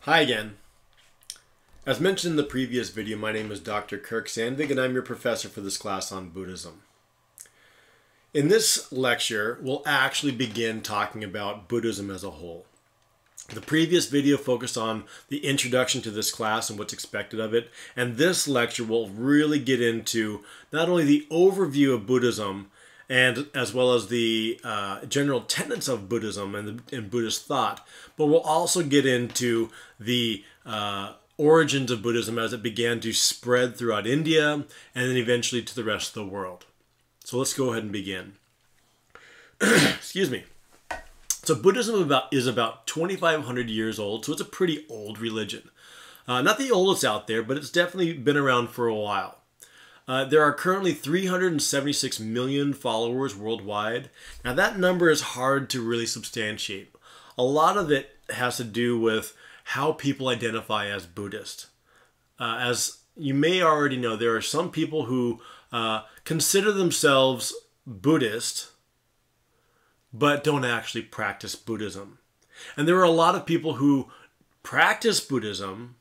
Hi again. As mentioned in the previous video, my name is Dr. Kirk Sandvig and I'm your professor for this class on Buddhism. In this lecture, we'll actually begin talking about Buddhism as a whole. The previous video focused on the introduction to this class and what's expected of it, and this lecture will really get into not only the overview of Buddhism and as well as the general tenets of Buddhism and Buddhist thought, but we'll also get into the origins of Buddhism as it began to spread throughout India and then eventually to the rest of the world. So let's go ahead and begin. Excuse me. So Buddhism is about 2,500 years old, so it's a pretty old religion. Not the oldest out there, but it's definitely been around for a while. There are currently 376 million followers worldwide. Now that number is hard to really substantiate. A lot of it has to do with how people identify as Buddhist. As you may already know, there are some people who consider themselves Buddhist, but don't actually practice Buddhism. And there are a lot of people who practice Buddhism,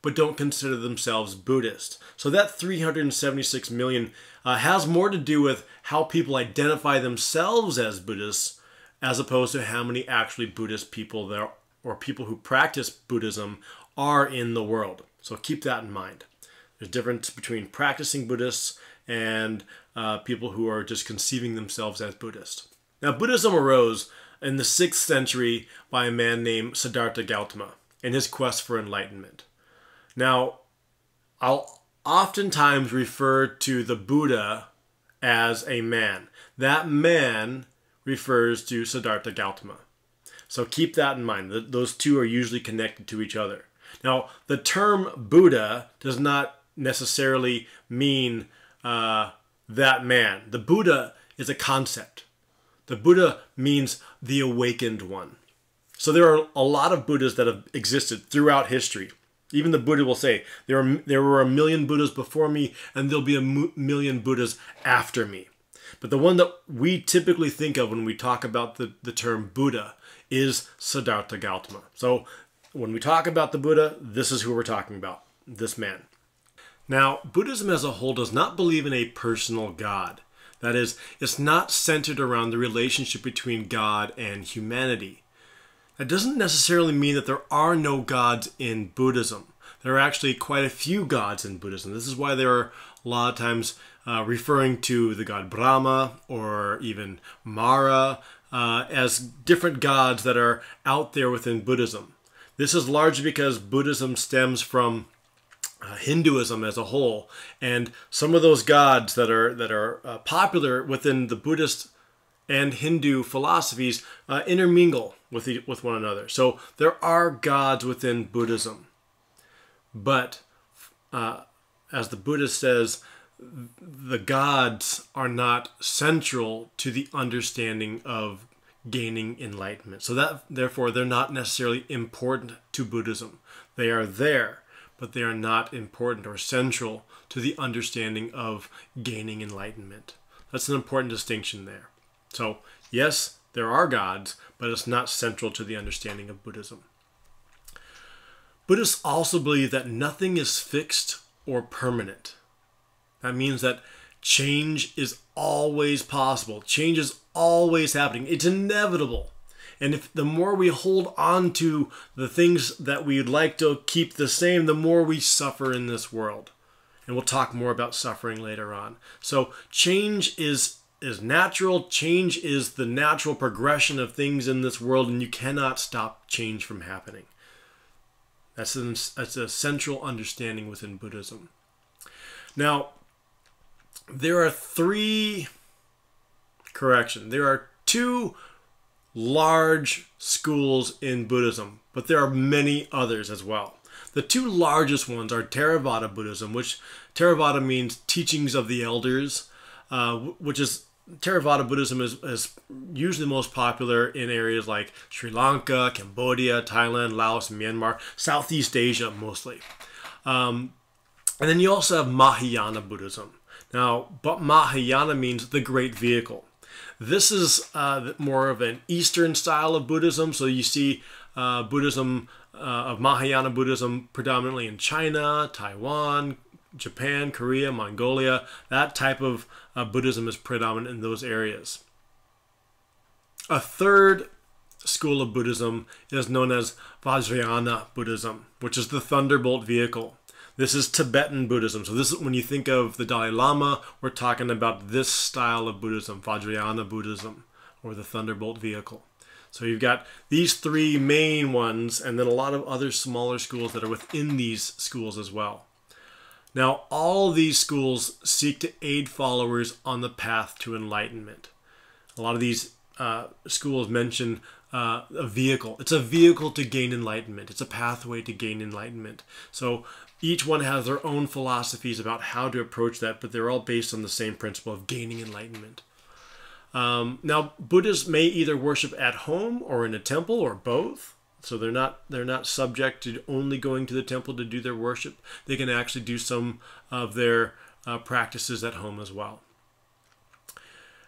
but don't consider themselves Buddhist. So that 376 million has more to do with how people identify themselves as Buddhists as opposed to how many actually Buddhist people there or people who practice Buddhism are in the world. So keep that in mind. There's a difference between practicing Buddhists and people who are just conceiving themselves as Buddhist. Now, Buddhism arose in the 6th century by a man named Siddhartha Gautama in his quest for enlightenment. Now, I'll oftentimes refer to the Buddha as a man. That man refers to Siddhartha Gautama. So keep that in mind. Those two are usually connected to each other. Now, the term Buddha does not necessarily mean that man. The Buddha is a concept. The Buddha means the awakened one. So there are a lot of Buddhas that have existed throughout history. Even the Buddha will say, there were a million Buddhas before me, and there'll be a million Buddhas after me. But the one that we typically think of when we talk about the term Buddha is Siddhartha Gautama. So when we talk about the Buddha, this is who we're talking about, this man. Now, Buddhism as a whole does not believe in a personal God. That is, it's not centered around the relationship between God and humanity. That doesn't necessarily mean that there are no gods in Buddhism. There are actually quite a few gods in Buddhism. This is why there are a lot of times referring to the god Brahma or even Mara as different gods that are out there within Buddhism. This is largely because Buddhism stems from Hinduism as a whole, and some of those gods that are popular within the Buddhist and Hindu philosophies intermingle with one another. So there are gods within Buddhism, but as the Buddhist says, the gods are not central to the understanding of gaining enlightenment. So therefore they're not necessarily important to Buddhism. They are there, but they are not important or central to the understanding of gaining enlightenment. That's an important distinction there. So yes, there are gods, but it's not central to the understanding of Buddhism. Buddhists also believe that nothing is fixed or permanent. That means that change is always possible. Change is always happening. It's inevitable. And if the more we hold on to the things that we'd like to keep the same, the more we suffer in this world. And we'll talk more about suffering later on. So change is natural. Change is the natural progression of things in this world, and you cannot stop change from happening. That's a central understanding within Buddhism. Now, there are two large schools in Buddhism, but there are many others as well. The two largest ones are Theravada Buddhism, which Theravada means teachings of the elders, Theravada Buddhism is usually most popular in areas like Sri Lanka, Cambodia, Thailand, Laos, Myanmar, Southeast Asia mostly. And then you also have Mahayana Buddhism. Now, but Mahayana means the great vehicle. This is more of an Eastern style of Buddhism. So you see Buddhism, of Mahayana Buddhism, predominantly in China, Taiwan, Japan, Korea, Mongolia. That type of Buddhism is predominant in those areas. A third school of Buddhism is known as Vajrayana Buddhism, which is the thunderbolt vehicle. This is Tibetan Buddhism. So this is, when you think of the Dalai Lama, we're talking about this style of Buddhism, Vajrayana Buddhism, or the thunderbolt vehicle. So you've got these three main ones, and then a lot of other smaller schools that are within these schools as well. Now, all these schools seek to aid followers on the path to enlightenment. A lot of these schools mention a vehicle. It's a vehicle to gain enlightenment. It's a pathway to gain enlightenment. So each one has their own philosophies about how to approach that, but they're all based on the same principle of gaining enlightenment. Now, Buddhists may either worship at home or in a temple or both. So they're not subject to only going to the temple to do their worship. They can actually do some of their practices at home as well.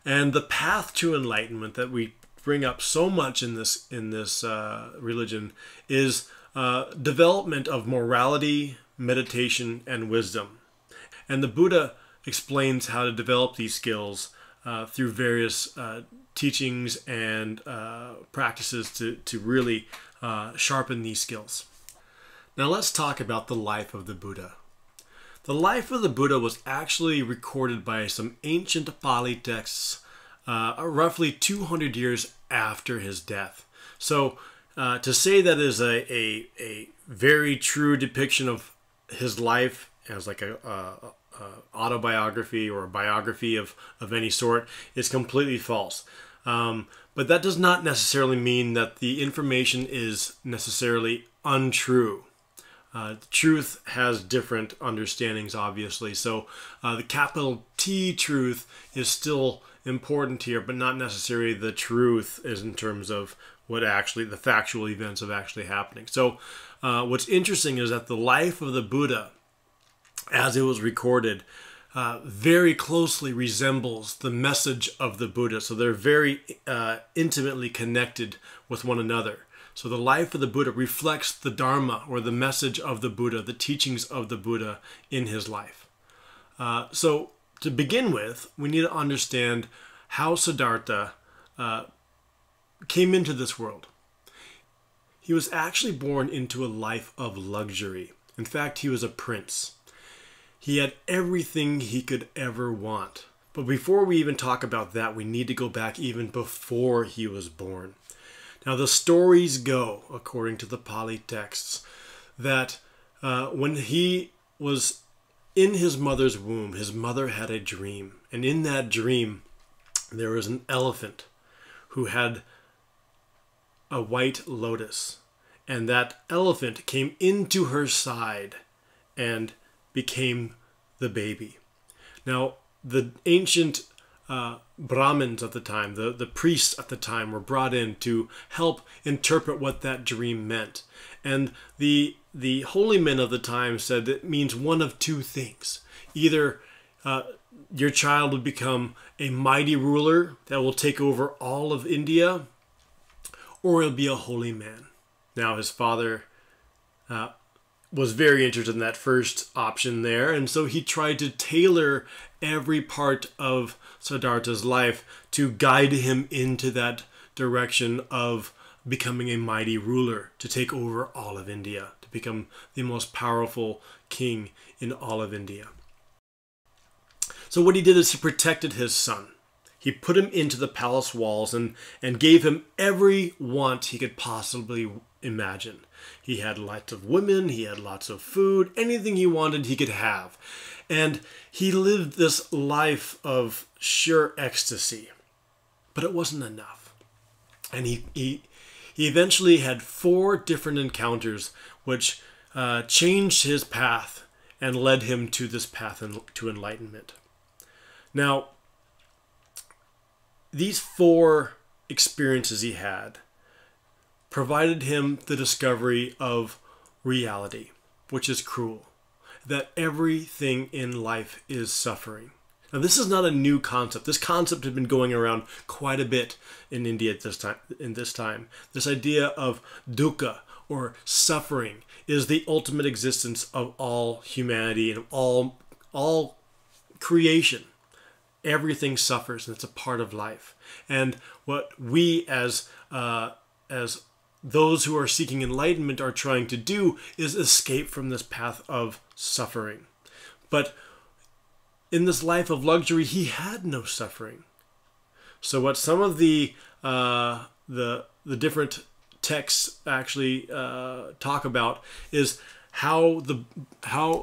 And the path to enlightenment that we bring up so much in this religion is development of morality, meditation, and wisdom. And the Buddha explains how to develop these skills through various teachings and practices to really sharpen these skills. Now let's talk about the life of the Buddha. The life of the Buddha was actually recorded by some ancient Pali texts roughly 200 years after his death. So to say that is a very true depiction of his life as like a autobiography or a biography of any sort is completely false. But that does not necessarily mean that the information is necessarily untrue. Truth has different understandings, obviously. So the capital T truth is still important here, but not necessarily the truth is in terms of what actually the factual events of actually happening. So what's interesting is that the life of the Buddha, as it was recorded, very closely resembles the message of the Buddha. So they're very intimately connected with one another. So the life of the Buddha reflects the Dharma, or the message of the Buddha, the teachings of the Buddha in his life. So to begin with, we need to understand how Siddhartha came into this world. He was actually born into a life of luxury. In fact, he was a prince. He had everything he could ever want. But before we even talk about that, we need to go back even before he was born. Now, the stories go, according to the Pali texts, that when he was in his mother's womb, his mother had a dream. And in that dream, there was an elephant who had a white lotus. And that elephant came into her side and became the baby. Now, the ancient Brahmins at the time, the priests at the time, were brought in to help interpret what that dream meant. And the holy men of the time said it means one of two things. Either your child will become a mighty ruler that will take over all of India, or he'll be a holy man. Now, his father was very interested in that first option there, and so he tried to tailor every part of Siddhartha's life to guide him into that direction of becoming a mighty ruler, to take over all of India, to become the most powerful king in all of India. So what he did is he protected his son. He put him into the palace walls and gave him every want he could possibly imagine. He had lots of women, he had lots of food, anything he wanted he could have. And he lived this life of sheer ecstasy. But it wasn't enough. And he eventually had 4 different encounters which changed his path and led him to this path to enlightenment. Now, these 4 experiences he had provided him the discovery of reality, which is cruel, that everything in life is suffering. Now, this is not a new concept. This concept had been going around quite a bit in India at this time. This idea of dukkha, or suffering, is the ultimate existence of all humanity and all creation. Everything suffers, and it's a part of life. And what we as those who are seeking enlightenment are trying to do is escape from this path of suffering. But in this life of luxury, he had no suffering. So what some of the different texts actually talk about is how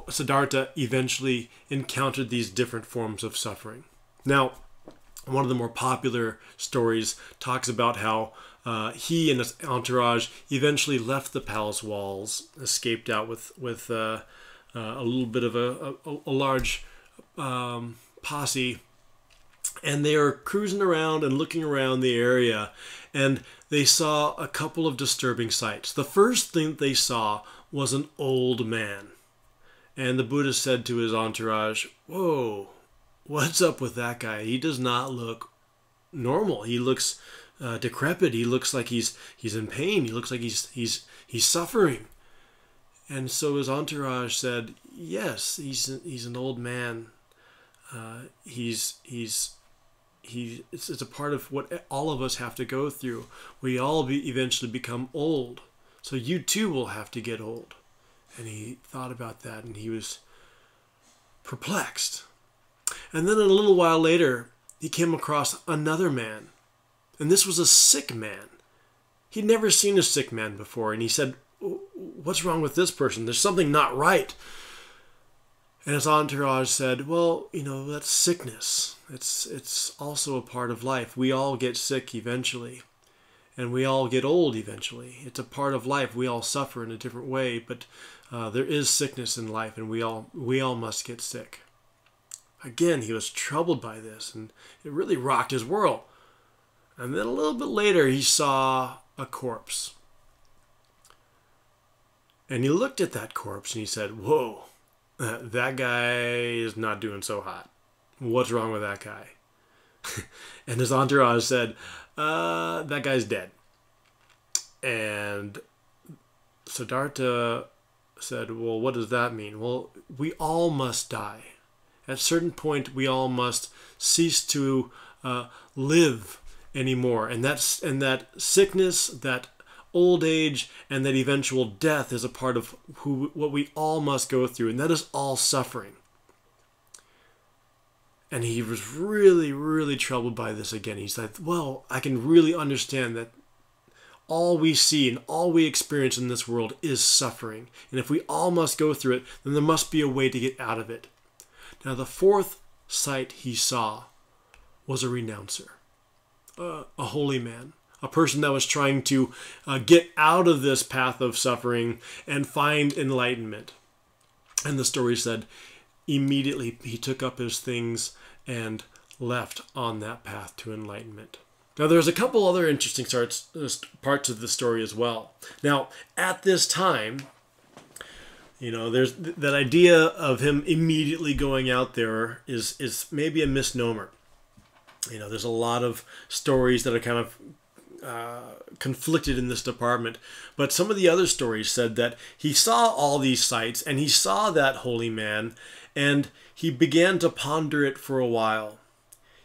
Siddhartha eventually encountered these different forms of suffering. Now, one of the more popular stories talks about how he and his entourage eventually left the palace walls, escaped out with a little bit of a large posse, and they are cruising around and looking around the area, and they saw a couple of disturbing sights. The first thing they saw was an old man, and the Buddha said to his entourage, "Whoa, what's up with that guy? He does not look normal. He looks decrepit. He looks like he's in pain. He looks like he's suffering." And so his entourage said, "Yes, he's an old man. It's a part of what all of us have to go through. We all eventually become old. So you too will have to get old." And he thought about that, and he was perplexed. And then a little while later, he came across another man. And this was a sick man. He'd never seen a sick man before. And he said, "What's wrong with this person? There's something not right." And his entourage said, "Well, that's sickness. It's also a part of life. We all get sick eventually. And we all get old eventually. It's a part of life. We all suffer in a different way. But there is sickness in life, and we all must get sick." Again, he was troubled by this, and it really rocked his world. And then a little bit later, he saw a corpse. And he looked at that corpse, and he said, "Whoa, that guy is not doing so hot. What's wrong with that guy?" And his entourage said, "That guy's dead." And Siddhartha said, "Well, what does that mean?" "Well, we all must die. At a certain point, we all must cease to live anymore. And that sickness, that old age, and that eventual death is a part of what we all must go through. And that is all suffering." And he was really, really troubled by this again. He's like, "Well, I can really understand that all we see and all we experience in this world is suffering. And if we all must go through it, then there must be a way to get out of it." Now, the fourth sight he saw was a renouncer, a holy man, a person that was trying to get out of this path of suffering and find enlightenment. And the story said, immediately he took up his things and left on that path to enlightenment. Now, there's a couple other interesting parts of the story as well. Now, at this time, there's that idea of him immediately going out there is maybe a misnomer. There's a lot of stories that are kind of conflicted in this department. But some of the other stories said that he saw all these sights and he saw that holy man and he began to ponder it for a while.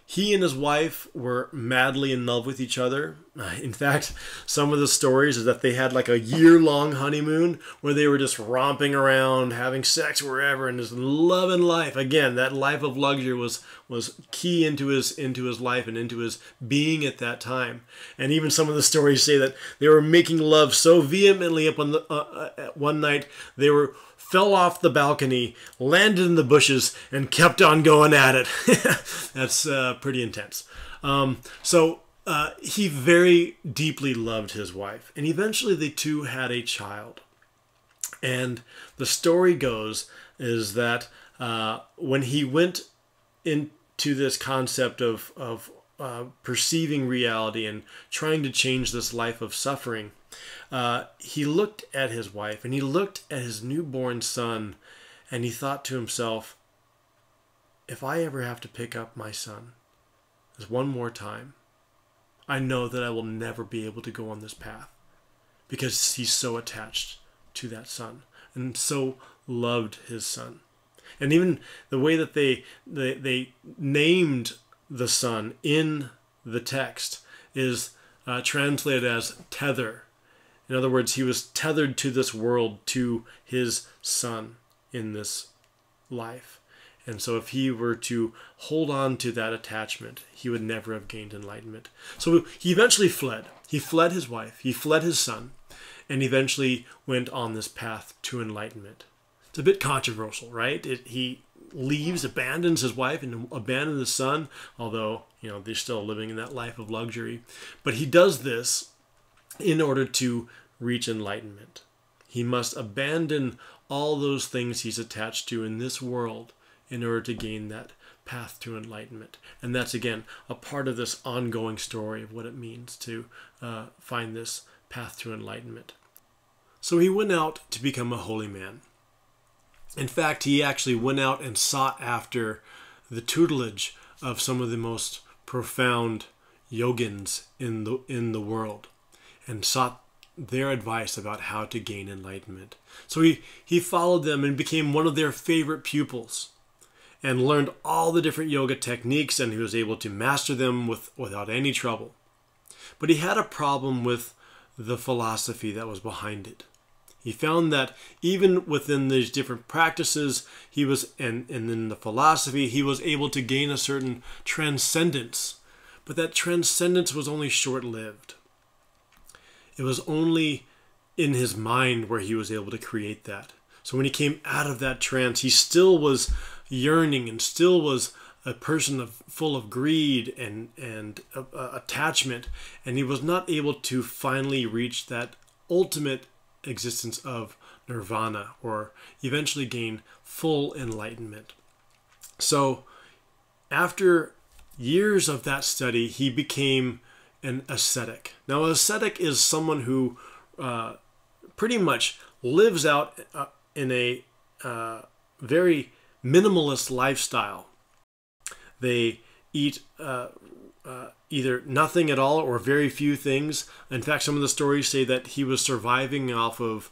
He and his wife were madly in love with each other. In fact, some of the stories is that they had like a year-long honeymoon where they were just romping around, having sex wherever, and just loving life. Again, that life of luxury was key into his life and into his being at that time. And even some of the stories say that they were making love so vehemently up on one night they fell off the balcony, landed in the bushes, and kept on going at it. That's pretty intense. So he very deeply loved his wife, and eventually the two had a child. And the story goes is that when he went into this concept of perceiving reality and trying to change this life of suffering, he looked at his wife and he looked at his newborn son and he thought to himself, if I ever have to pick up my son just one more time, I know that I will never be able to go on this path, because he's so attached to that son and so loved his son. And even the way that they named the son in the text is translated as tether. In other words, he was tethered to this world, to his son in this life. And so if he were to hold on to that attachment, he would never have gained enlightenment. So he eventually fled. He fled his wife, he fled his son, and eventually went on this path to enlightenment. It's a bit controversial, right? He leaves, abandons his wife and abandons his son, although, they're still living in that life of luxury. But he does this in order to reach enlightenment. He must abandon all those things he's attached to in this world in order to gain that path to enlightenment. And that's, again, a part of this ongoing story of what it means to find this path to enlightenment. So he went out to become a holy man. In fact, he actually went out and sought after the tutelage of some of the most profound yogins in the world, and sought their advice about how to gain enlightenment. So he followed them and became one of their favorite pupils, and learned all the different yoga techniques, and he was able to master them without any trouble. But he had a problem with the philosophy that was behind it. He found that even within these different practices, and in the philosophy, he was able to gain a certain transcendence. But that transcendence was only short-lived. It was only in his mind where he was able to create that. So when he came out of that trance, he still was yearning and still was a person full of greed and attachment. And he was not able to finally reach that ultimate existence of nirvana, or eventually gain full enlightenment. So after years of that study, he became an ascetic. Now, an ascetic is someone who pretty much lives out in a very minimalist lifestyle. They eat either nothing at all or very few things. In fact, some of the stories say that he was surviving off of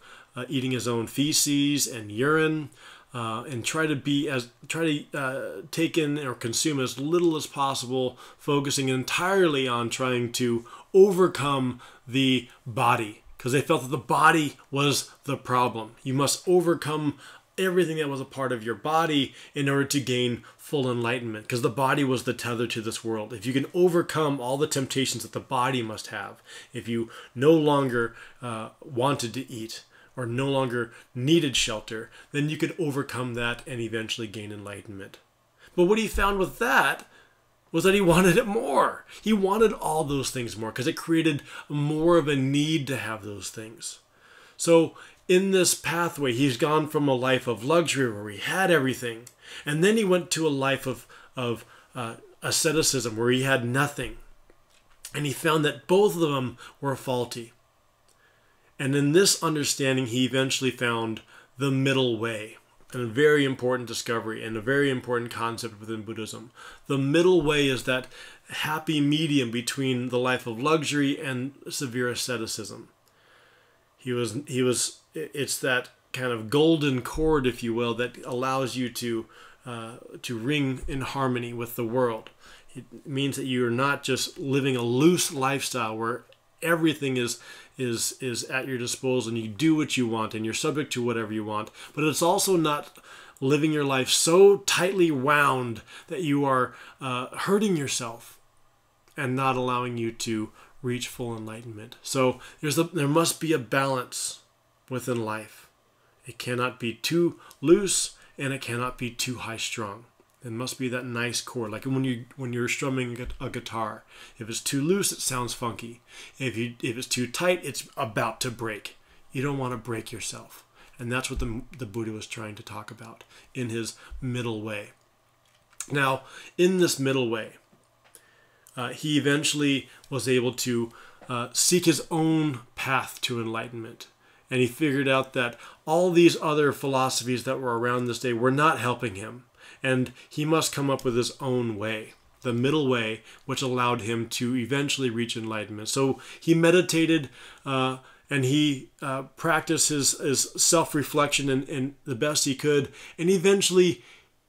eating his own feces and urine, and try to take in or consume as little as possible, focusing entirely on trying to overcome the body, because they felt that the body was the problem. You must overcome everything that was a part of your body in order to gain full enlightenment, because the body was the tether to this world. If you can overcome all the temptations that the body must have, if you no longer wanted to eat or no longer needed shelter, then you could overcome that and eventually gain enlightenment. But what he found with that was that he wanted it more. He wanted all those things more, because it created more of a need to have those things. So in this pathway, he's gone from a life of luxury where he had everything, and then he went to a life of asceticism where he had nothing. And he found that both of them were faulty. And in this understanding, he eventually found the middle way, and a very important discovery and a very important concept within Buddhism. The middle way is that happy medium between the life of luxury and severe asceticism. It's that kind of golden cord, if you will, that allows you to ring in harmony with the world. It means that you're not just living a loose lifestyle where everything is at your disposal and you do what you want and you're subject to whatever you want. But it's also not living your life so tightly wound that you are hurting yourself and not allowing you to reach full enlightenment. So there must be a balance within life. It cannot be too loose and it cannot be too high strung. It must be that nice chord, like when you're strumming a guitar. If it's too loose, it sounds funky. If it's too tight, it's about to break. You don't want to break yourself. And that's what the Buddha was trying to talk about in his middle way. Now, in this middle way, he eventually was able to seek his own path to enlightenment. And he figured out that all these other philosophies that were around this day were not helping him. and he must come up with his own way, the middle way, which allowed him to eventually reach enlightenment. So he meditated and he practiced his self-reflection in the best he could, and eventually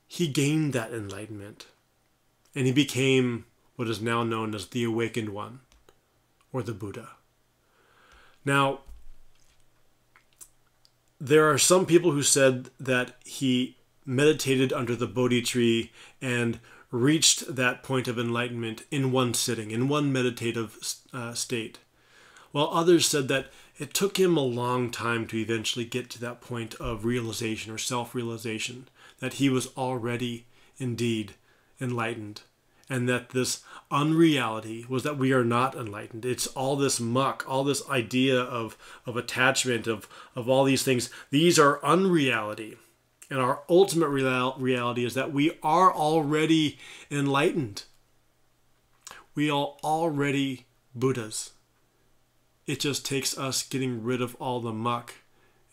he gained that enlightenment. And he became what is now known as the Awakened One, or the Buddha. Now, there are some people who said that he meditated under the Bodhi tree and reached that point of enlightenment in one sitting, in one meditative state. While others said that it took him a long time to eventually get to that point of realization or self-realization, that he was already indeed enlightened, and that this unreality was that we are not enlightened. It's all this muck, all this idea of attachment, of all these things. These are unreality. And our ultimate reality is that we are already enlightened. We are already Buddhas. It just takes us getting rid of all the muck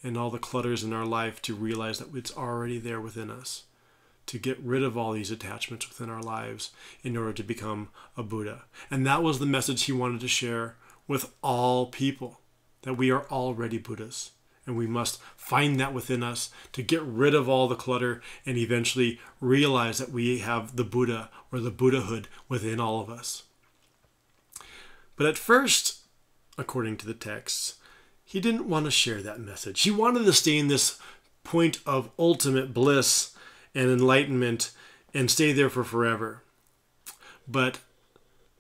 and all the clutters in our life to realize that it's already there within us, to get rid of all these attachments within our lives in order to become a Buddha. And that was the message he wanted to share with all people, that we are already Buddhas. And we must find that within us to get rid of all the clutter and eventually realize that we have the Buddha or the Buddhahood within all of us. But at first, according to the texts, he didn't want to share that message. He wanted to stay in this point of ultimate bliss and enlightenment and stay there for forever. But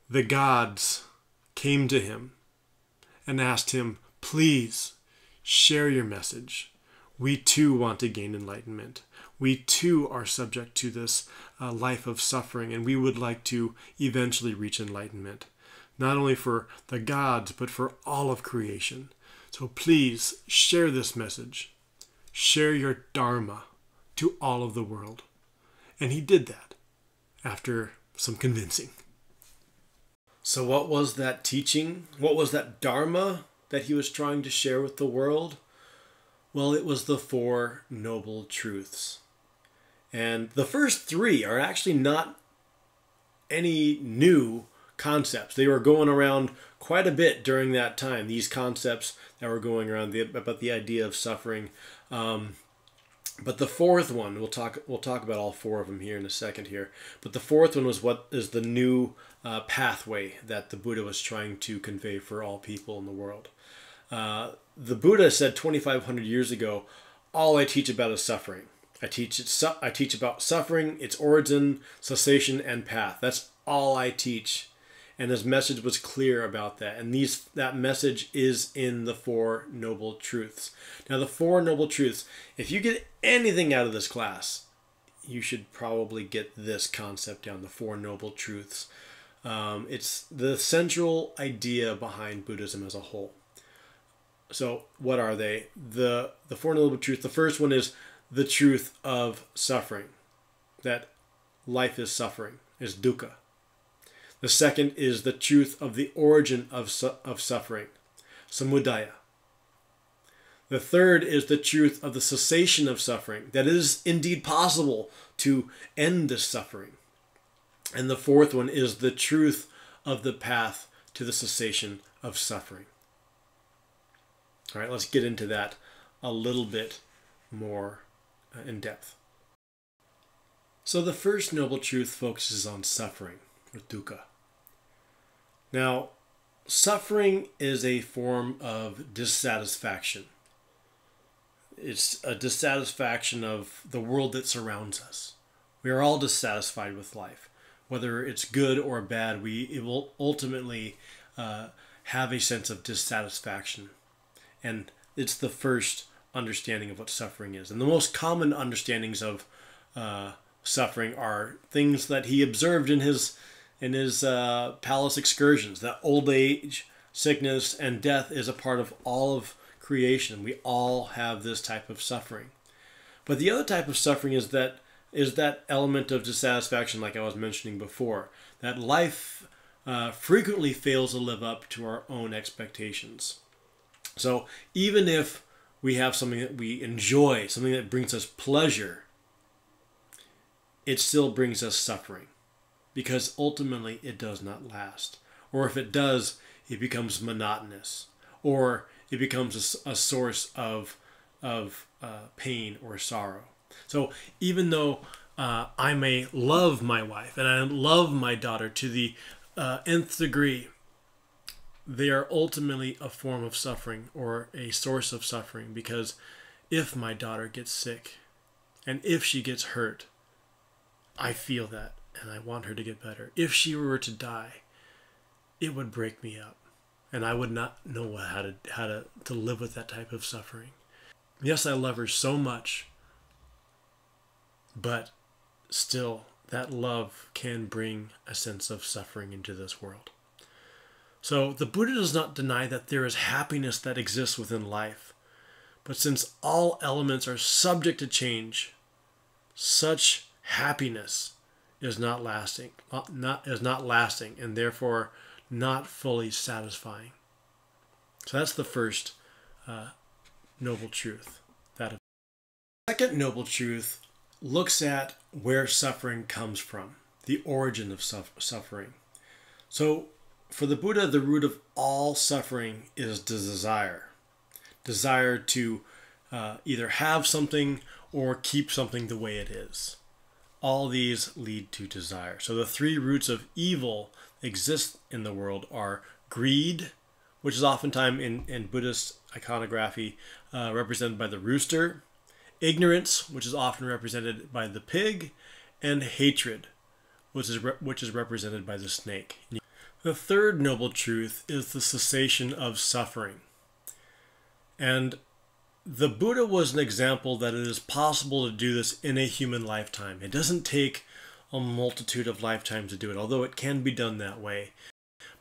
the gods came to him and asked him, please share your message. We too want to gain enlightenment. We too are subject to this life of suffering, and we would like to eventually reach enlightenment. Not only for the gods, but for all of creation. So please share this message. Share your Dharma to all of the world. And he did that after some convincing. So what was that teaching? What was that Dharma that he was trying to share with the world? Well, it was the Four Noble Truths. And the first three are actually not any new concepts. They were going around quite a bit during that time. These concepts that were going around about the idea of suffering. But the fourth one, we'll talk about all four of them here in a second here. But the fourth one was what is the new pathway that the Buddha was trying to convey for all people in the world. The Buddha said 2,500 years ago, all I teach about is suffering. I teach about suffering, its origin, cessation, and path. That's all I teach. And his message was clear about that. And that message is in the Four Noble Truths. Now, the Four Noble Truths, if you get anything out of this class, you should probably get this concept down, the Four Noble Truths. It's the central idea behind Buddhism as a whole. So what are they? The Four Noble Truths, the first one is the truth of suffering, that life is suffering, is dukkha. The second is the truth of the origin of suffering, samudaya. The third is the truth of the cessation of suffering, that it is indeed possible to end this suffering. And the fourth one is the truth of the path to the cessation of suffering. All right, let's get into that a little bit more in depth. So the first noble truth focuses on suffering, or dukkha. Now, suffering is a form of dissatisfaction. It's a dissatisfaction of the world that surrounds us. We are all dissatisfied with life. Whether it's good or bad, it will ultimately have a sense of dissatisfaction. And it's the first understanding of what suffering is. And the most common understandings of suffering are things that he observed in his palace excursions, that old age, sickness, and death is a part of all of creation. We all have this type of suffering. But the other type of suffering is that element of dissatisfaction, like I was mentioning before, that life frequently fails to live up to our own expectations. So even if we have something that we enjoy, something that brings us pleasure, it still brings us suffering, because ultimately it does not last. Or if it does, it becomes monotonous, or it becomes a source of pain or sorrow. So even though I may love my wife and I love my daughter to the nth degree, they are ultimately a form of suffering or a source of suffering, because if my daughter gets sick and if she gets hurt, I feel that and I want her to get better. If she were to die, it would break me up, and I would not know how to live with that type of suffering. Yes, I love her so much, but still, that love can bring a sense of suffering into this world. So the Buddha does not deny that there is happiness that exists within life, but since all elements are subject to change, such happiness is not lasting, and therefore not fully satisfying. So that's the first noble truth. The second noble truth looks at where suffering comes from, the origin of suffering. So for the Buddha, the root of all suffering is desire. Desire to either have something or keep something the way it is. All these lead to desire. So the three roots of evil that exist in the world are greed, which is oftentimes in Buddhist iconography represented by the rooster, ignorance, which is often represented by the pig, and hatred, which is represented by the snake. The third noble truth is the cessation of suffering. And the Buddha was an example that it is possible to do this in a human lifetime. It doesn't take a multitude of lifetimes to do it, although it can be done that way.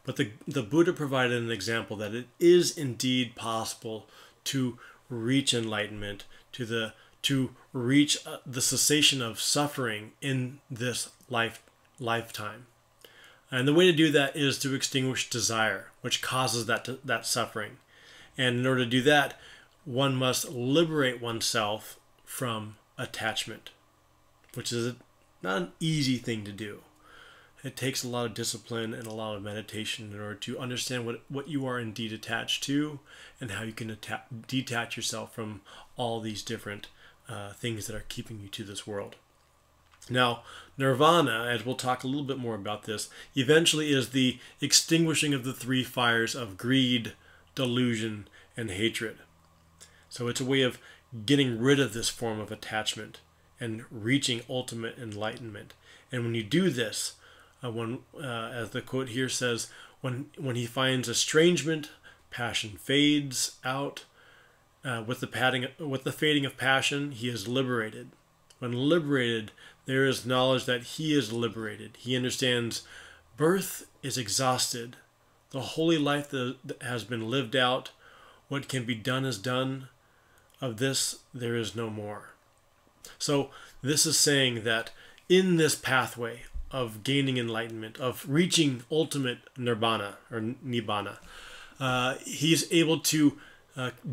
But the Buddha provided an example that it is indeed possible to reach enlightenment, to reach the cessation of suffering in this lifetime. And the way to do that is to extinguish desire, which causes that suffering. And in order to do that, one must liberate oneself from attachment, which is not an easy thing to do. It takes a lot of discipline and a lot of meditation in order to understand what you are indeed attached to, and how you can detach yourself from all these different things that are keeping you to this world. Now, nirvana, as we'll talk a little bit more about this, eventually is the extinguishing of the three fires of greed, delusion, and hatred. So it's a way of getting rid of this form of attachment and reaching ultimate enlightenment. And when you do this, as the quote here says, when he finds estrangement, passion fades out. With the fading of passion, he is liberated. When liberated, there is knowledge that he is liberated. He understands birth is exhausted. The holy life that has been lived out, what can be done is done. Of this, there is no more. So this is saying that in this pathway of gaining enlightenment, of reaching ultimate nirvana or nibbana, he's able to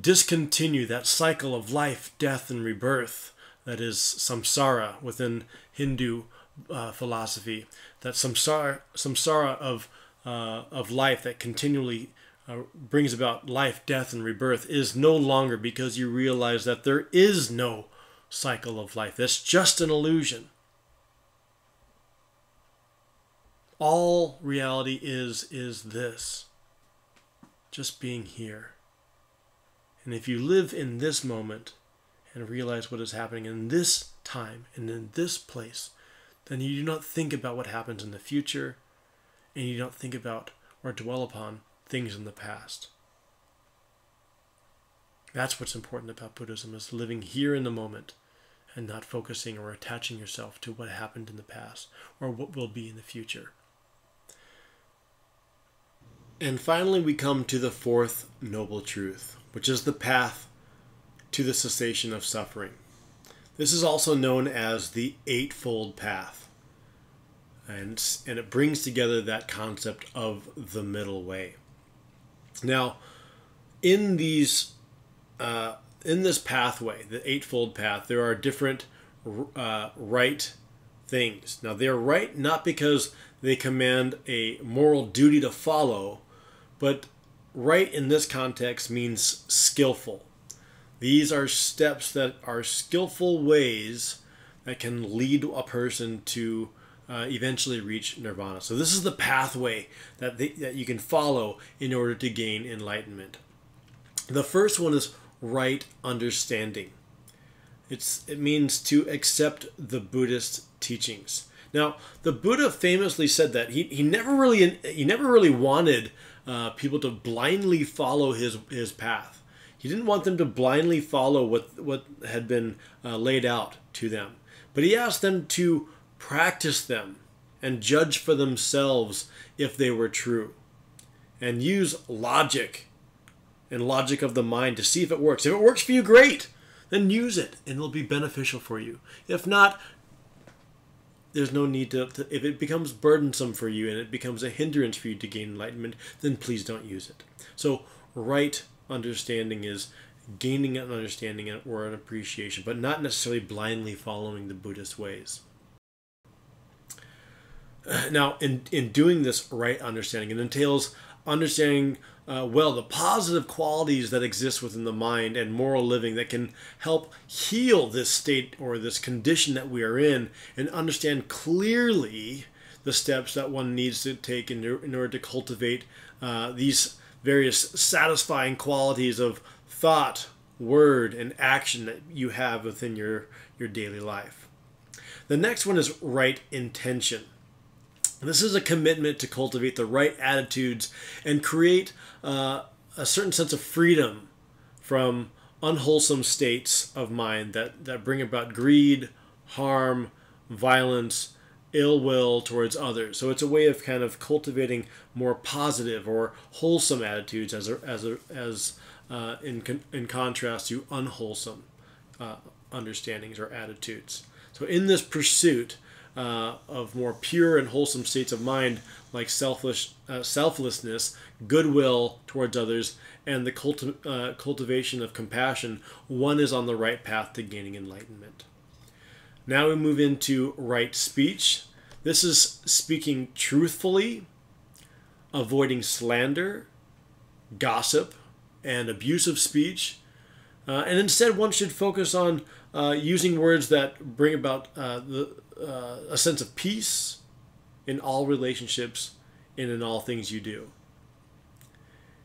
discontinue that cycle of life, death, and rebirth that is samsara within Hindu philosophy. That samsara of life that continually brings about life, death, and rebirth is no longer, because you realize that there is no cycle of life. That's just an illusion. All reality is this, just being here. And if you live in this moment and realize what is happening in this time and in this place, then you do not think about what happens in the future, and you don't think about or dwell upon things in the past. That's what's important about Buddhism, is living here in the moment and not focusing or attaching yourself to what happened in the past or what will be in the future. And finally, we come to the fourth noble truth, which is the path to the cessation of suffering. This is also known as the Eightfold Path. And it brings together that concept of the middle way. Now, in this pathway, the Eightfold Path, there are different right things. Now, they are right not because they command a moral duty to follow, but right in this context means skillful. These are steps that are skillful ways that can lead a person to eventually reach nirvana. So this is the pathway that you can follow in order to gain enlightenment. The first one is right understanding. It means to accept the Buddhist teachings. Now, the Buddha famously said that he never really wanted people to blindly follow his path. He didn't want them to blindly follow what had been laid out to them. But he asked them to practice them and judge for themselves if they were true. And use logic and logic of the mind to see if it works. If it works for you, great. Then use it and it'll be beneficial for you. If not, there's no need to, if it becomes burdensome for you and it becomes a hindrance for you to gain enlightenment, then please don't use it. So right understanding is gaining an understanding or an appreciation, but not necessarily blindly following the Buddhist ways. Now, in doing this right understanding, it entails understanding well the positive qualities that exist within the mind and moral living that can help heal this state or this condition that we are in, and understand clearly the steps that one needs to take in order to cultivate these various satisfying qualities of thought, word, and action that you have within your daily life. The next one is right intention. This is a commitment to cultivate the right attitudes and create a certain sense of freedom from unwholesome states of mind that bring about greed, harm, violence, ill will towards others. So it's a way of kind of cultivating more positive or wholesome attitudes in contrast to unwholesome understandings or attitudes. So in this pursuit of more pure and wholesome states of mind, like selflessness, goodwill towards others, and the cultivation of compassion, one is on the right path to gaining enlightenment. Now we move into right speech. This is speaking truthfully, avoiding slander, gossip, and abusive speech. And instead one should focus on using words that bring about a sense of peace in all relationships and in all things you do.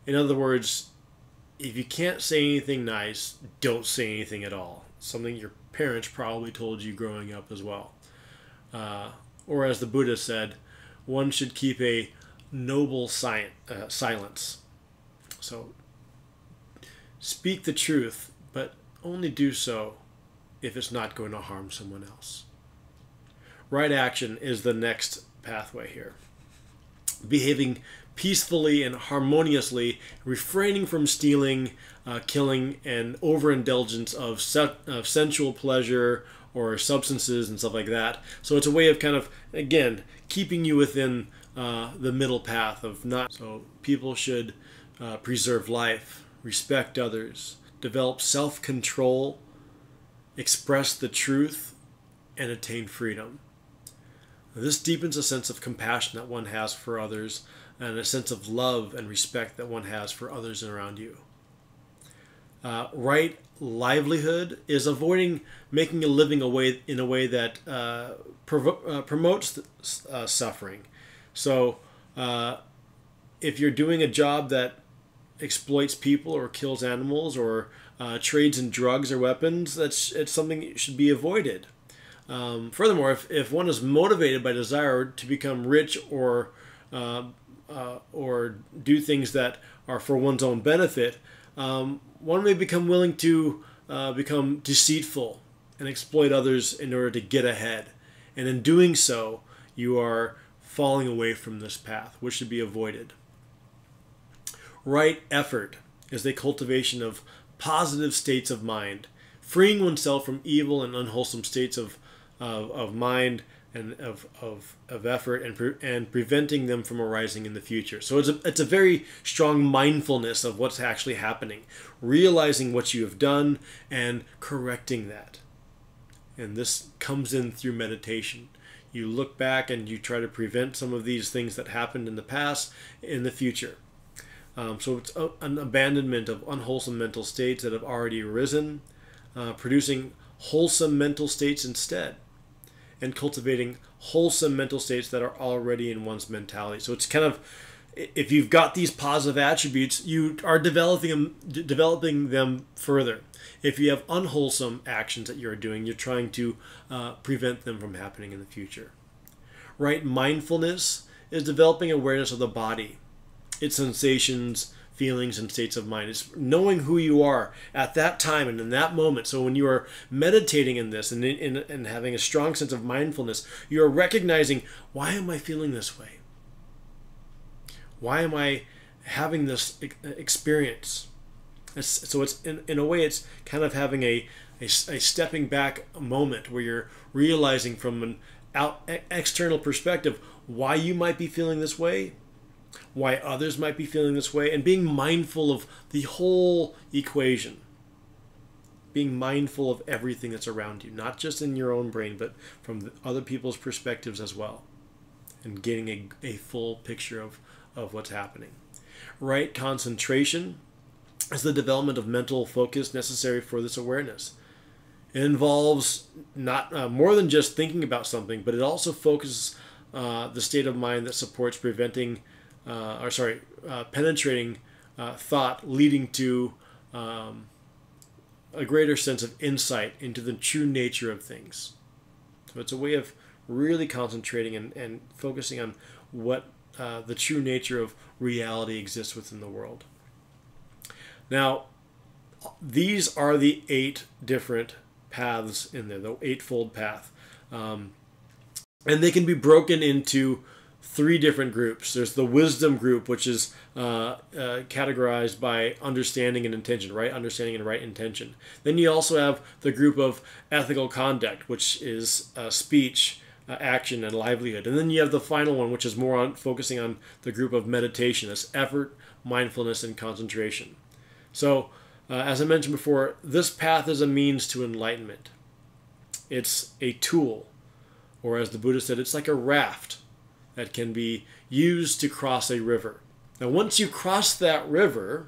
In other words, if you can't say anything nice, don't say anything at all. Something your parents probably told you growing up as well. Or as the Buddha said, one should keep a noble silence. So speak the truth, but only do so if it's not going to harm someone else. Right action is the next pathway here. Behaving peacefully and harmoniously, refraining from stealing, killing, and overindulgence of sensual pleasure or substances and stuff like that. So it's a way of kind of, again, keeping you within the middle path of not. So people should preserve life, respect others, develop self-control, express the truth, and attain freedom. This deepens a sense of compassion that one has for others and a sense of love and respect that one has for others around you. Right livelihood is avoiding making a living in a way that promotes suffering. So if you're doing a job that exploits people or kills animals or trades in drugs or weapons, it's something that should be avoided. Furthermore, if one is motivated by desire to become rich or do things that are for one's own benefit, one may become willing to become deceitful and exploit others in order to get ahead. And in doing so, you are falling away from this path, which should be avoided. Right effort is the cultivation of positive states of mind, freeing oneself from evil and unwholesome states of mind and of effort, and preventing them from arising in the future. So it's a very strong mindfulness of what's actually happening, realizing what you have done and correcting that. And this comes in through meditation. You look back and you try to prevent some of these things that happened in the past in the future. So it's an abandonment of unwholesome mental states that have already arisen, producing wholesome mental states instead, and cultivating wholesome mental states that are already in one's mentality. So it's kind of, if you've got these positive attributes, you are developing them further. If you have unwholesome actions that you're doing, you're trying to prevent them from happening in the future. Right mindfulness is developing awareness of the body, its sensations, feelings, and states of mind. It's knowing who you are at that time and in that moment. So when you are meditating in this and having a strong sense of mindfulness, you are recognizing, why am I feeling this way? Why am I having this experience? So it's in a way, it's kind of having a stepping back moment where you're realizing from an external perspective why you might be feeling this way, why others might be feeling this way, and being mindful of the whole equation. Being mindful of everything that's around you, not just in your own brain, but from other people's perspectives as well, and getting a full picture of what's happening. Right concentration is the development of mental focus necessary for this awareness. It involves not more than just thinking about something, but it also focuses the state of mind that supports penetrating thought, leading to a greater sense of insight into the true nature of things. So it's a way of really concentrating and focusing on what the true nature of reality exists within the world. Now, these are the 8 different paths in there, the eightfold path. And they can be broken into 3 different groups. There's the wisdom group, which is categorized by understanding and intention, right understanding and right intention. Then you also have the group of ethical conduct, which is speech, action, and livelihood. And then you have the final one, which is more on focusing on the group of meditation, that's effort, mindfulness, and concentration. So, as I mentioned before, this path is a means to enlightenment. It's a tool, or as the Buddha said, it's like a raft that can be used to cross a river. Now, once you cross that river,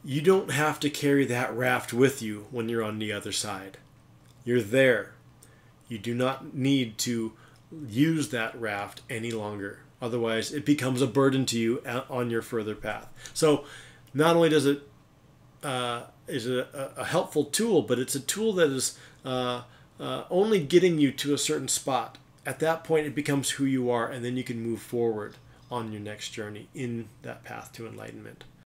you don't have to carry that raft with you when you're on the other side. You're there. You do not need to use that raft any longer. Otherwise, it becomes a burden to you on your further path. So, not only does it is a helpful tool, but it's a tool that is only getting you to a certain spot. At that point, it becomes who you are, and then you can move forward on your next journey in that path to enlightenment.